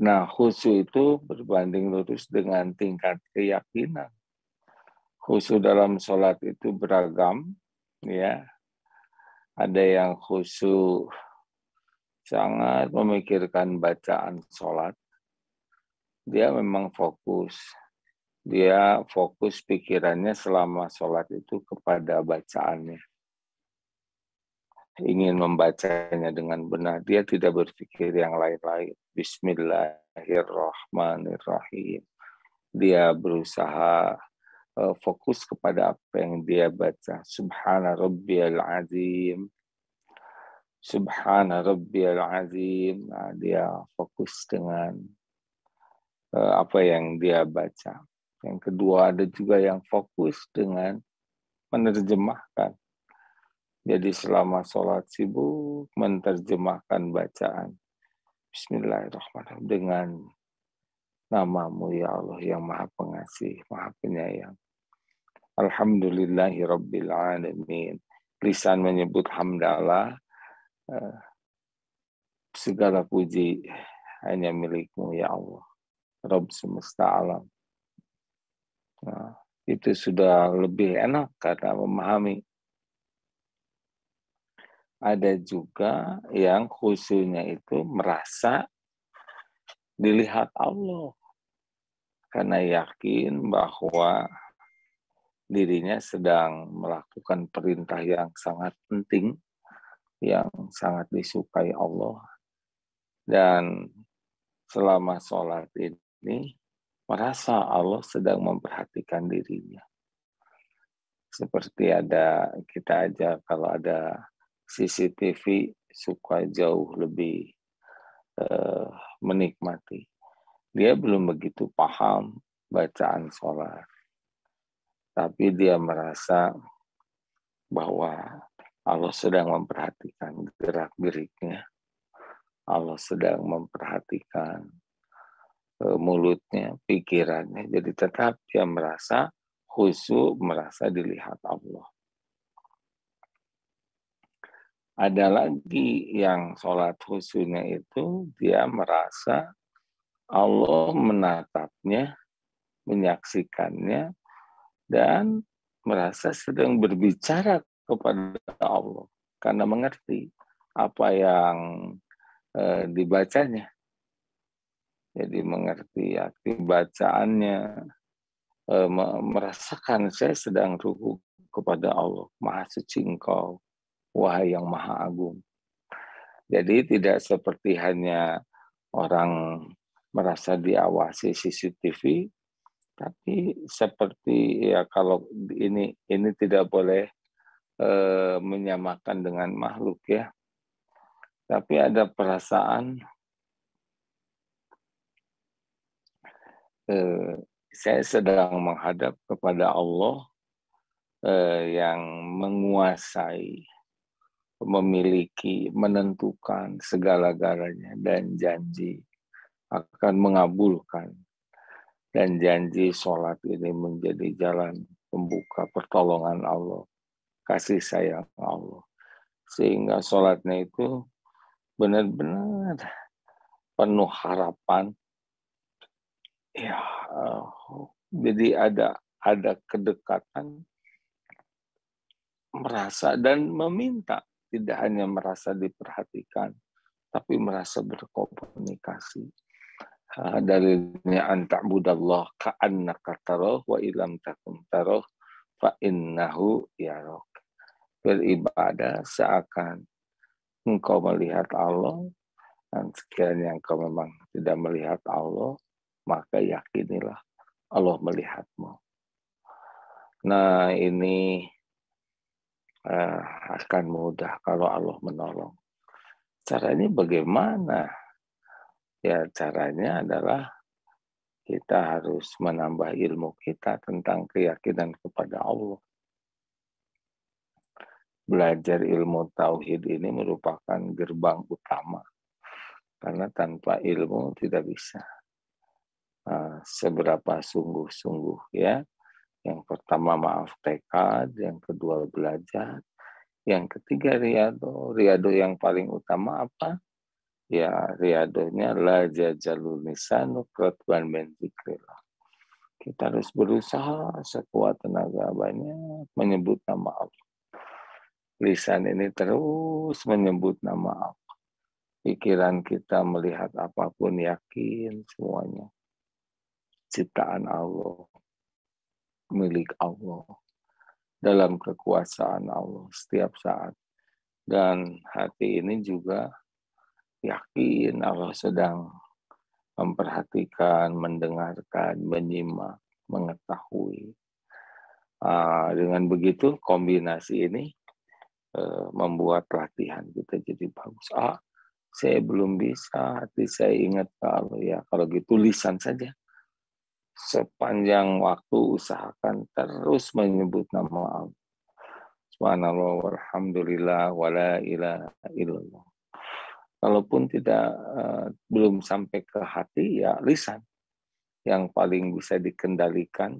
Nah, khusyuk itu berbanding lurus dengan tingkat keyakinan. Khusyuk dalam sholat itu beragam, ya. Ada yang khusyuk sangat memikirkan bacaan sholat. Dia memang fokus. Dia fokus pikirannya selama sholat itu kepada bacaannya. Ingin membacanya dengan benar. Dia tidak berpikir yang lain-lain. Bismillahirrahmanirrahim. Dia berusaha fokus kepada apa yang dia baca. Subhana rabbiyal azim. Subhana rabbiyal azim. Nah, dia fokus dengan apa yang dia baca. Yang kedua, ada juga yang fokus dengan menerjemahkan. Jadi selama sholat sibuk menerjemahkan bacaan. Bismillahirrahmanirrahim. Dengan namamu ya Allah yang maha pengasih, maha penyayang. Alhamdulillahi Rabbil Alamin. Lisan menyebut hamdalah. Segala puji hanya milikmu ya Allah. Rabb semesta alam. Nah, itu sudah lebih enak karena memahami. Ada juga yang khusyuknya itu merasa dilihat Allah. Karena yakin bahwa dirinya sedang melakukan perintah yang sangat penting, yang sangat disukai Allah. Dan selama sholat ini, merasa Allah sedang memperhatikan dirinya. Seperti ada, kita aja kalau ada CCTV suka jauh lebih menikmati. Dia belum begitu paham bacaan sholat. Tapi dia merasa bahwa Allah sedang memperhatikan gerak-geriknya. Allah sedang memperhatikan mulutnya, pikirannya. Jadi tetap dia merasa khusyuk, merasa dilihat Allah. Ada lagi yang sholat khusyuknya itu dia merasa Allah menatapnya, menyaksikannya, dan merasa sedang berbicara kepada Allah karena mengerti apa yang dibacanya. Jadi mengerti arti bacaannya, merasakan saya sedang ruku kepada Allah. Maha suci Engkau, wahai yang maha agung. Jadi tidak seperti hanya orang merasa diawasi CCTV, tapi seperti ya kalau ini tidak boleh menyamakan dengan makhluk ya. Tapi ada perasaan saya sedang menghadap kepada Allah yang menguasai, memiliki, menentukan segala-galanya dan janji akan mengabulkan. Dan janji sholat ini menjadi jalan pembuka pertolongan Allah, kasih sayang Allah. Sehingga sholatnya itu benar-benar penuh harapan. Ya, jadi ada kedekatan, merasa dan meminta. Tidak hanya merasa diperhatikan, tapi merasa berkomunikasi. Dalilnya anta'budallah ka'annaka tarah wa ilam takun tarah fa innahu yarok. Beribadah seakan engkau melihat Allah, dan sekiranya engkau memang tidak melihat Allah, maka yakinilah Allah melihatmu. Nah, ini akan mudah kalau Allah menolong. Caranya bagaimana? Ya, caranya adalah kita harus menambah ilmu kita tentang keyakinan kepada Allah. Belajar ilmu tauhid ini merupakan gerbang utama. Karena tanpa ilmu tidak bisa. Seberapa sungguh-sungguh ya. Yang pertama maaf tekad, yang kedua belajar, yang ketiga riyadho. Riyadho yang paling utama apa? Ya, riadohnya la jajalul lisanu qatban min dzikrillah. Kita harus berusaha sekuat tenaga banyak menyebut nama Allah. Lisan ini terus menyebut nama Allah. Pikiran kita melihat apapun yakin semuanya ciptaan Allah, milik Allah, dalam kekuasaan Allah setiap saat. Dan hati ini juga yakin Allah sedang memperhatikan, mendengarkan, menyimak, mengetahui. Dengan begitu kombinasi ini membuat latihan kita jadi bagus. Saya belum bisa, hati saya ingat kalau ya kalau gitu lisan saja. Sepanjang waktu usahakan terus menyebut nama Allah. Subhanallah walhamdulillah wala ilaha illallah. Kalaupun belum sampai ke hati, ya lisan yang paling bisa dikendalikan.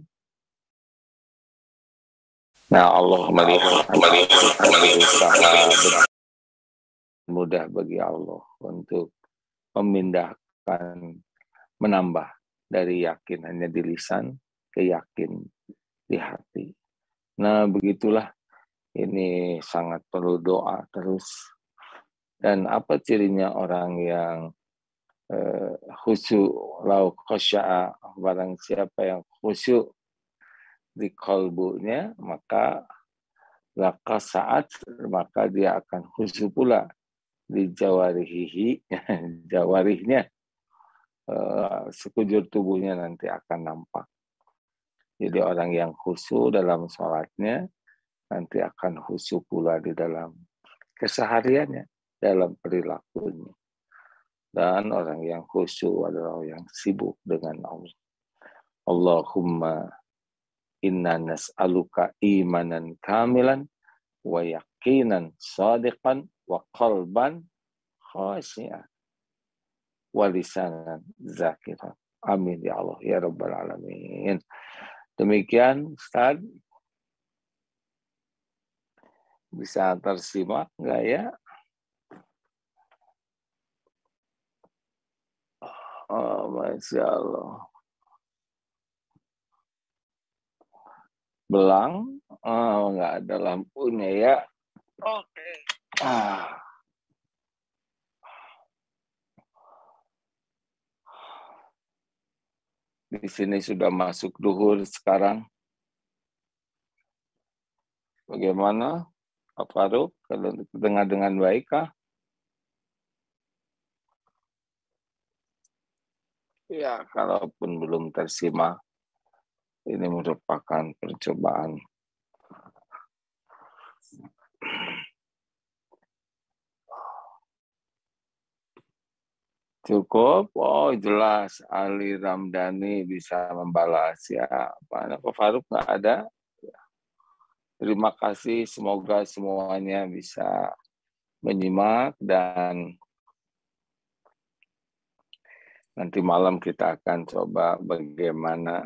Nah, Allah melihat berusaha mudah bagi Allah untuk memindahkan, menambah dari yakin hanya di lisan ke yakin di hati. Nah, begitulah, ini sangat perlu doa terus. Dan apa cirinya orang yang khusyuk, lau khasya'a, barang siapa yang khusyuk di kalbunya, maka saat maka dia akan khusyuk pula di jawarihi, jawarihnya, sekujur tubuhnya nanti akan nampak. Jadi orang yang khusyuk dalam sholatnya nanti akan khusyuk pula di dalam kesehariannya, dalam perilakunya. Dan orang yang khusyuk adalah orang yang sibuk dengan Allah. Allahumma inna nas'aluka imanan kamilan wa yaqinan sadiqan wa qalban khashi'an wa lisanan zakiran. Amin ya Allah ya Rabbal Alamin. Demikian Ustaz. Bisa tersimak enggak ya? Oh, Masya Allah. Belang, nggak ada lampunya ya. Oke. Di sini sudah masuk duhur sekarang. Bagaimana, Pak Faruk? Kalau dengar dengan baik kah? Ya, kalaupun belum tersimak, ini merupakan percobaan. Cukup? Oh, jelas. Ali Ramdhani bisa membalas ya. Pak Faruk nggak ada? Terima kasih. Semoga semuanya bisa menyimak dan nanti malam kita akan coba bagaimana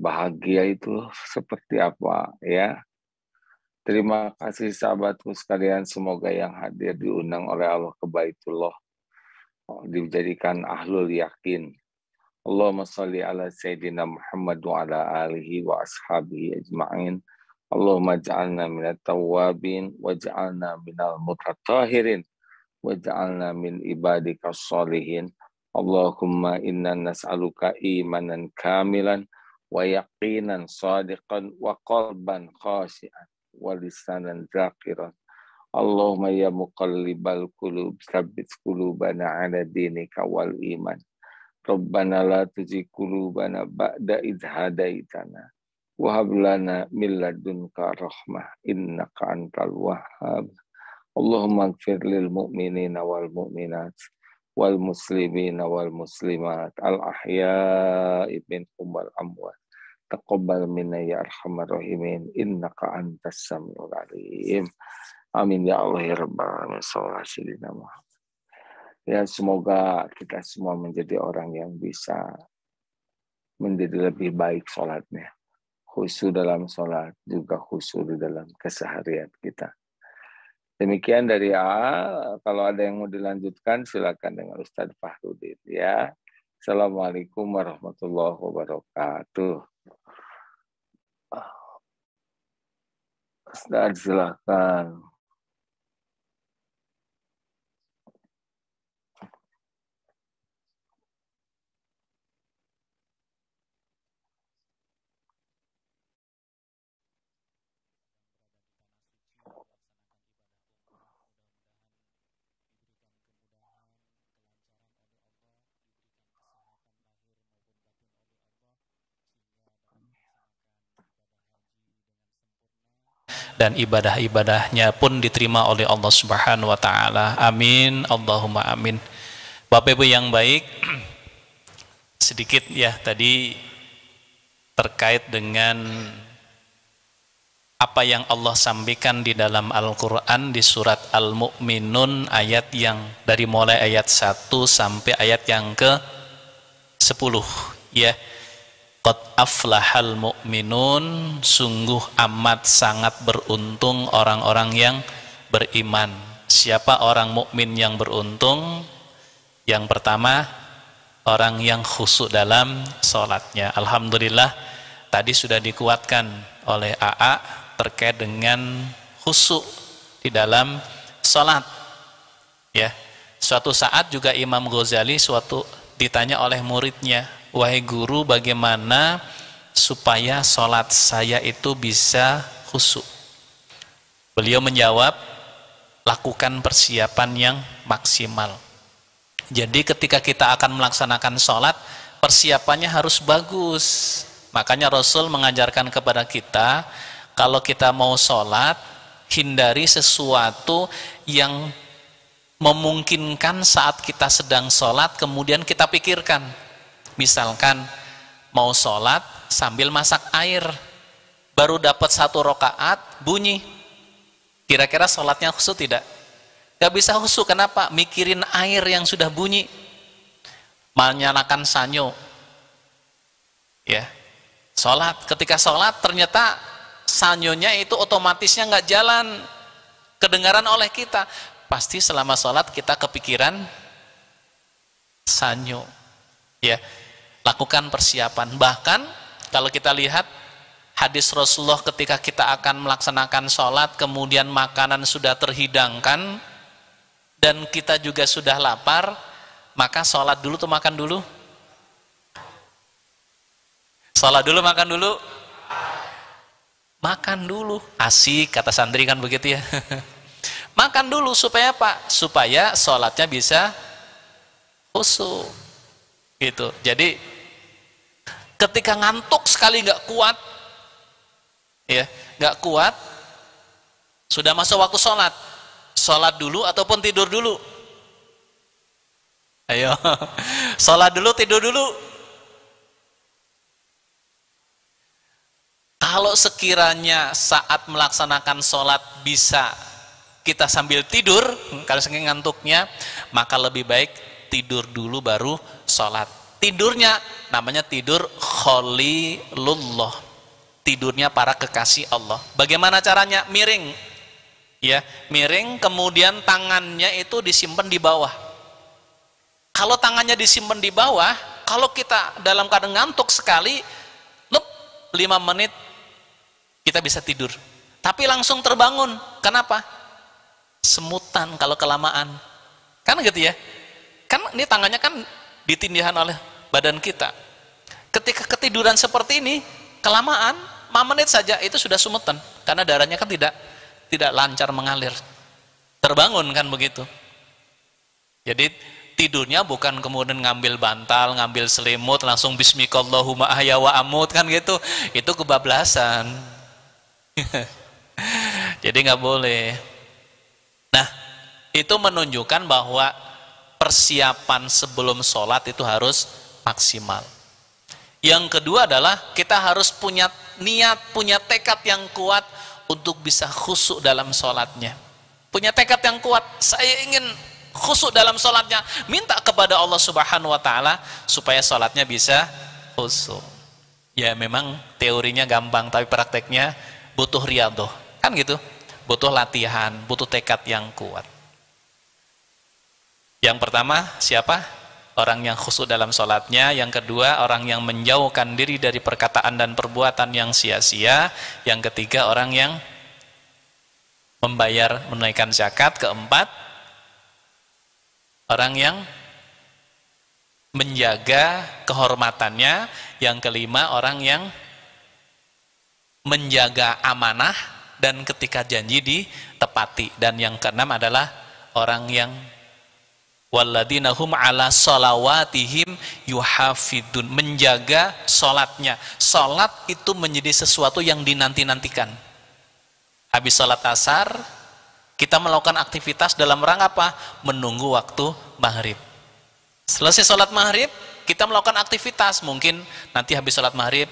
bahagia itu seperti apa ya. Terima kasih sahabatku sekalian, semoga yang hadir diundang oleh Allah ke Baitullah dijadikan ahlul yakin. Allahumma salli ala Sayyidina Muhammad wa ala alihi wa ashabihi ajma'in. Allahumma ja'alna minat tawabin wa ja'alna minal mutatahhirin wa ja'alna min ibadika sholihin. Allahumma inna nas'aluka imanan kamilan wa yaqinan sadiqan wa qalban khashi'an wa lisanan zakiran. Allahumma ya muqallibal qulub tsabbit qulubana ala dinika wal iman. Rabbana la tuzigh qulubana ba'da idh hadaitana wa hab lana min ladunka rahmah innaka antal wahhab. Allahumma ighfir lil mu'minina wal mu'minat wal muslimina wal muslimat al ahya'i minhum wal amwat. Taqabbal minna ya arhamar rahimin innaka antas samiul alim. Amin ya Allah ya rabbal alamin. Sallallahu. Ya, semoga kita semua menjadi orang yang bisa menjadi lebih baik sholatnya. Khusyuk dalam sholat, juga khusyuk di dalam keseharian kita. Demikian dari A. Kalau ada yang mau dilanjutkan silakan dengan Ustadz Fahrudin ya. Assalamualaikum warahmatullahi wabarakatuh. Ustadz silakan. Dan ibadah-ibadahnya pun diterima oleh Allah Subhanahu wa taala. Amin, Allahumma amin. Bapak Ibu yang baik, sedikit ya tadi terkait dengan apa yang Allah sampaikan di dalam Al-Qur'an di surat Al-Mu'minun ayat yang dari mulai ayat 1 sampai ayat yang ke-10 ya. Qad aflahal mu'minun, sungguh amat sangat beruntung orang-orang yang beriman. Siapa orang mukmin yang beruntung? Yang pertama, orang yang khusyuk dalam sholatnya. Alhamdulillah tadi sudah dikuatkan oleh AA terkait dengan khusyuk di dalam sholat ya. Suatu saat juga Imam Ghazali ditanya oleh muridnya, wahai guru, bagaimana supaya sholat saya itu bisa khusyuk? Beliau menjawab, lakukan persiapan yang maksimal. Jadi ketika kita akan melaksanakan sholat, persiapannya harus bagus. Makanya Rasul mengajarkan kepada kita, kalau kita mau sholat, hindari sesuatu yang memungkinkan saat kita sedang sholat kemudian kita pikirkan. Misalkan mau sholat sambil masak air, baru dapat 1 rakaat bunyi, kira-kira sholatnya khusyuk tidak? Gak bisa khusyuk. Kenapa? Mikirin air yang sudah bunyi. Menyalakan sanyo ya, sholat, ketika sholat ternyata sanyonya itu otomatisnya nggak jalan, kedengaran oleh kita, pasti selama sholat kita kepikiran sanyo ya. Lakukan persiapan. Bahkan kalau kita lihat hadis Rasulullah ketika kita akan melaksanakan sholat kemudian makanan sudah terhidangkan dan kita juga sudah lapar, maka sholat dulu atau makan dulu? Sholat dulu, makan dulu? Makan dulu. Asik kata santri kan begitu ya. Makan dulu supaya apa? Supaya sholatnya bisa khusyuk gitu. Jadi ketika ngantuk sekali nggak kuat ya, nggak kuat, sudah masuk waktu sholat, sholat dulu ataupun tidur dulu? Ayo, sholat dulu, tidur dulu? Kalau sekiranya saat melaksanakan sholat bisa kita sambil tidur, kalau saking ngantuknya, maka lebih baik tidur dulu baru sholat. Tidurnya namanya tidur khalilullah, tidurnya para kekasih Allah. Bagaimana caranya? Miring ya, miring, kemudian tangannya itu disimpan di bawah. Kalau tangannya disimpan di bawah, kalau kita dalam keadaan ngantuk sekali, 5 menit kita bisa tidur, tapi langsung terbangun. Kenapa? Semutan kalau kelamaan kan gitu ya. Kan ini tangannya kan ditindihan oleh badan kita. Ketika ketiduran seperti ini kelamaan, 5 menit saja itu sudah sumutan karena darahnya kan tidak lancar mengalir, terbangun kan begitu. Jadi tidurnya bukan kemudian ngambil bantal, ngambil selimut langsung bismikallahumma ahya wa amut kan gitu, itu kebablasan. Jadi nggak boleh. Nah, itu menunjukkan bahwa persiapan sebelum sholat itu harus maksimal. Yang kedua adalah kita harus punya niat, punya tekad yang kuat untuk bisa khusyuk dalam sholatnya. Punya tekad yang kuat, saya ingin khusyuk dalam sholatnya, minta kepada Allah Subhanahu wa Ta'ala supaya sholatnya bisa khusyuk. Ya memang teorinya gampang, tapi prakteknya butuh riyadhah kan gitu, butuh latihan, butuh tekad yang kuat. Yang pertama siapa? Orang yang khusyuk dalam sholatnya. Yang kedua, orang yang menjauhkan diri dari perkataan dan perbuatan yang sia-sia. Yang ketiga, orang yang menunaikan zakat. Keempat, orang yang menjaga kehormatannya. Yang kelima, orang yang menjaga amanah dan ketika janji ditepati. Dan yang keenam adalah orang yang walladzina hum ala sholawatihim yuhafidun, menjaga sholatnya. Sholat itu menjadi sesuatu yang dinanti-nantikan. Habis sholat asar kita melakukan aktivitas dalam rangka apa? Menunggu waktu maghrib. Selesai sholat maghrib kita melakukan aktivitas, mungkin nanti habis sholat maghrib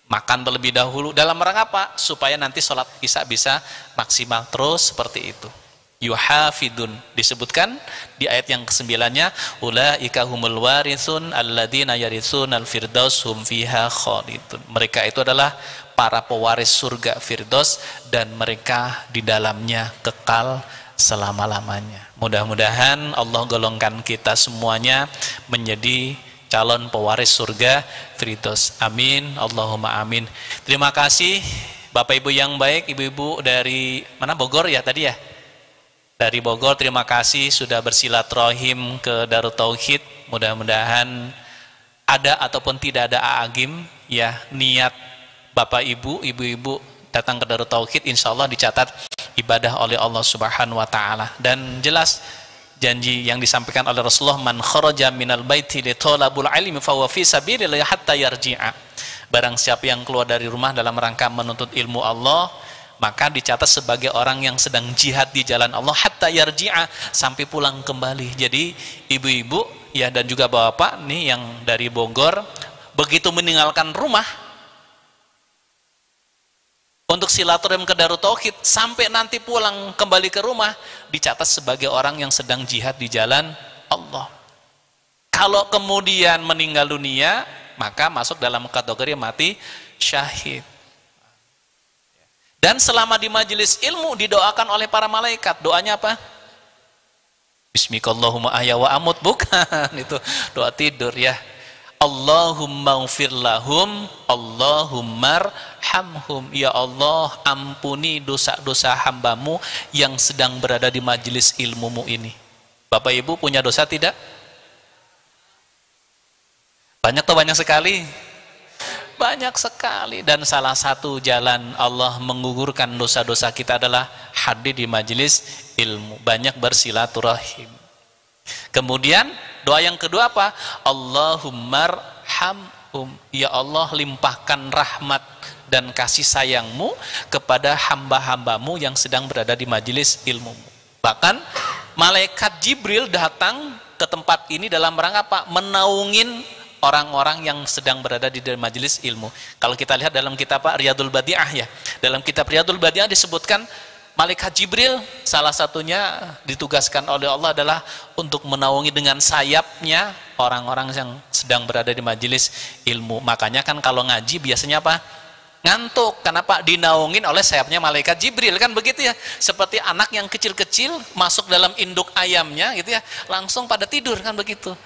makan terlebih dahulu dalam rangka apa? Supaya nanti sholat isya bisa maksimal. Terus seperti itu. Yuhafidun, disebutkan di ayat yang ke-9-nya, ulaika humul warithun alladzina yaritsunal firdaus hum fiha khalidun. Mereka itu adalah para pewaris surga firdaus dan mereka di dalamnya kekal selama-lamanya. Mudah-mudahan Allah golongkan kita semuanya menjadi calon pewaris surga firdaus. Amin, Allahumma amin. Terima kasih Bapak Ibu yang baik, Ibu-ibu dari mana, Bogor ya tadi ya? Dari Bogor, terima kasih sudah bersilaturahim ke Darut Tauhid. Mudah-mudahan ada ataupun tidak ada Aagim ya, niat Bapak Ibu, Ibu-ibu datang ke Darut Tauhid, insya Allah dicatat ibadah oleh Allah Subhanahu wa Ta'ala. Dan jelas janji yang disampaikan oleh Rasulullah, man kharaja minal baiti li talabul ilmi fa huwa fi sabilillah hatta yarji'a. Barang siapa yang keluar dari rumah dalam rangka menuntut ilmu Allah, maka dicatat sebagai orang yang sedang jihad di jalan Allah hatta yarji'a, sampai pulang kembali. Jadi ibu-ibu ya dan juga bapak nih yang dari Bogor, begitu meninggalkan rumah untuk silaturahim ke Darut Tauhid sampai nanti pulang kembali ke rumah, dicatat sebagai orang yang sedang jihad di jalan Allah. Kalau kemudian meninggal dunia, maka masuk dalam kategori mati syahid. Dan selama di majelis ilmu didoakan oleh para malaikat. Doanya apa? Bismikallahumma ahya wa amut, bukan itu doa tidur ya. Allahumma ghfir lahum, Allahumma arhamhum. Ya Allah, ampuni dosa-dosa hambamu yang sedang berada di majelis ilmumu ini. Bapak Ibu punya dosa tidak? Banyak atau banyak sekali? Banyak sekali. Dan salah satu jalan Allah menggugurkan dosa-dosa kita adalah hadir di majelis ilmu, banyak bersilaturahim. Kemudian doa yang kedua apa? Allahumma arhamhum. Ya Allah, limpahkan rahmat dan kasih sayangmu kepada hamba-hambamu yang sedang berada di majelis ilmumu. Bahkan malaikat Jibril datang ke tempat ini dalam rangka apa? Menaungin orang-orang yang sedang berada di majelis ilmu. Kalau kita lihat dalam kitab Riyadul Badi'ah ya, dalam kitab Riyadul Badi'ah disebutkan malaikat Jibril salah satunya ditugaskan oleh Allah adalah untuk menaungi dengan sayapnya orang-orang yang sedang berada di majelis ilmu. Makanya kan kalau ngaji biasanya apa? Ngantuk. Kenapa? Dinaungin oleh sayapnya malaikat Jibril, kan begitu ya. Seperti anak yang kecil-kecil masuk dalam induk ayamnya gitu ya, langsung pada tidur, kan begitu.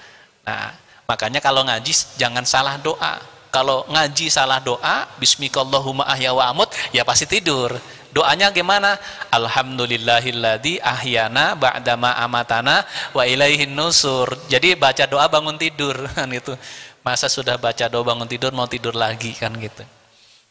Nah, makanya kalau ngaji jangan salah doa. Kalau ngaji salah doa, bismikallahumma ahya wa amut, ya pasti tidur. Doanya gimana? Alhamdulillahilladzi ahyana ba'dama amatana wa ilaihin nusur. Jadi baca doa bangun tidur kan gitu. Masa sudah baca doa bangun tidur mau tidur lagi kan gitu.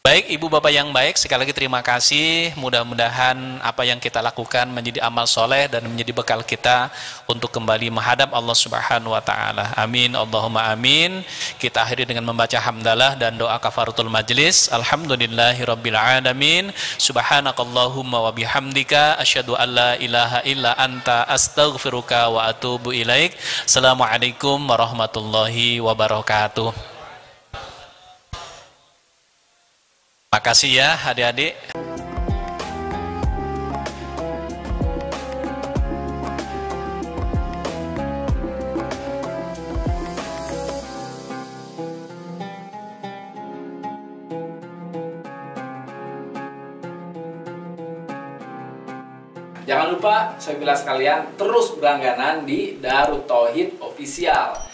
Baik ibu bapak yang baik, sekali lagi terima kasih. Mudah-mudahan apa yang kita lakukan menjadi amal soleh dan menjadi bekal kita untuk kembali menghadap Allah Subhanahu wa Ta'ala. Amin, Allahumma amin. Kita akhiri dengan membaca hamdalah dan doa kafaratul majlis. Alhamdulillahirabbil alamin. Subhanakallahumma wa bihamdika asyhadu an la ilaha illa anta astaghfiruka wa atubu ilaik. Assalamualaikum warahmatullahi wabarakatuh. Makasih ya adik-adik. Jangan lupa, sobilah sekalian, terus berlangganan di Darut Tauhid Official.